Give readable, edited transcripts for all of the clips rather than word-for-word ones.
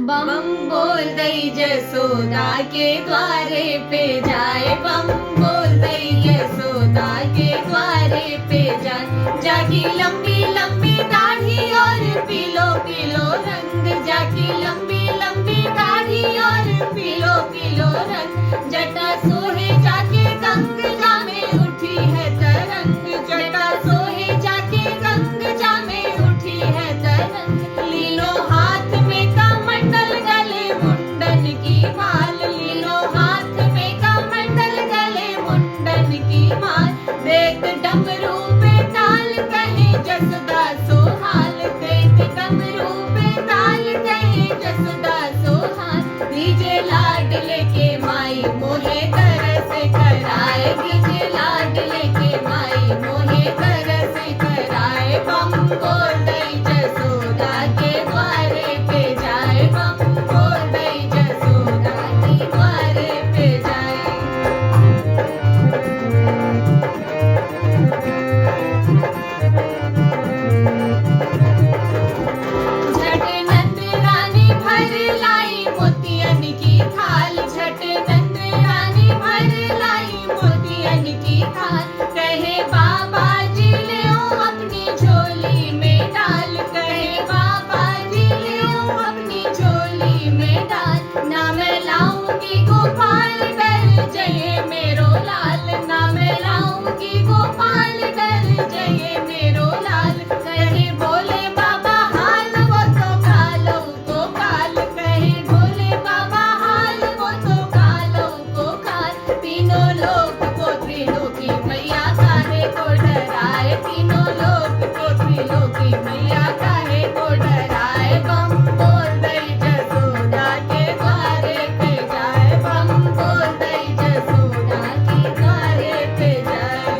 बम बोल दई जसोदा के द्वारे पे जाए, बम बोल दई यशोदा के द्वारे पे जाए। जाकी लंबी लंबी दाढ़ी और पीलो पीलो रंग, जाकी लंबी लंबी दाढ़ी और पीलो पीलो रंग। जटा सोहे जाके गंगा में उठी है तरंग, जटा सोहे जाके गंगा में उठी है तरंग। लीलो हाथ में कमंडल गले मुंडन की माल, लीलो हाथ में कमंडल गले मुंडन की माल। देख डमरू पे ताल कहे जसदा सोहाल, देख डमरू पे ताल कहे जसदा सोहाल। दीजे लाडले के माई मोहे तरस कराए, दीजे लाडले के माई मोहे तरस कराए। बम बोल दई जसोदा के द्वारे पे जाए, बम बोल दई जसोदा के द्वारे पे जाए। झट नंद रानी भर लाई मोतियन की थाल, झट नंद रानी भर लाई मोतियन की थाल। कहे बाबा जी ले अपनी झोली में डाल, कहे बाबा जी ले अपनी झोली में डाल। ना मैं लाऊंगी गोपाल डर जये मेरो लाल, ना मैं लाऊंगी गोपाल डर जये मेरो लाल। कहे बोले बाबा हाल वो तो कालो को काल, कहे बोले बाबा हाल वो तो कालो को काल। तीनों लोक को त्रिलोकी मैया काहे को डराए, तीनों लोक को त्रिलोकी मैया काहे को डराए। बम बोल दई जसोदा के द्वारे पे जाए, बम बोल दई जसोदा के द्वारे पे जाए।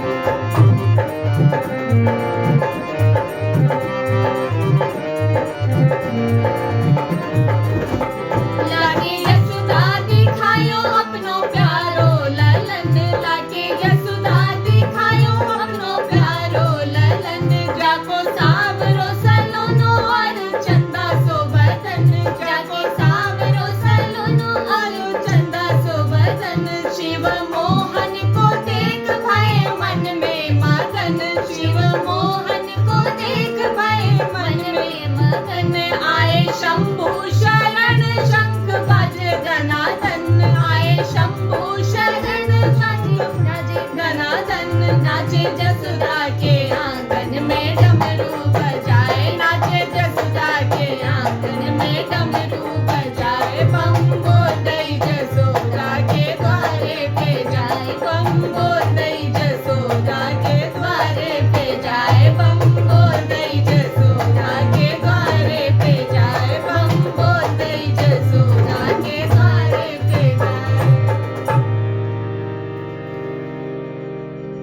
लागे यशोदा दिखायो अपनो प्यारो ललन, लागे यशोदा दिखायो अपनो प्यारो ललन। जाको सावरो सलोनो और चंदा सो बदन, जाको सावरो सलोनो और चंदा सो बदन। शिव मोहन को देख भय मन में मगन, शिव मोहन को देख भय मन में मगन। आए शंभु शरण शंख बज गनादन, आए शंभु शरण शंख बज गनादन। नाचे जसोदा के आंगन में डमरू बजाए, नाचे जसोदा के आंगन में डमरू बजाए। बम बोल दई जसोदा के द्वारे पे जाए, बम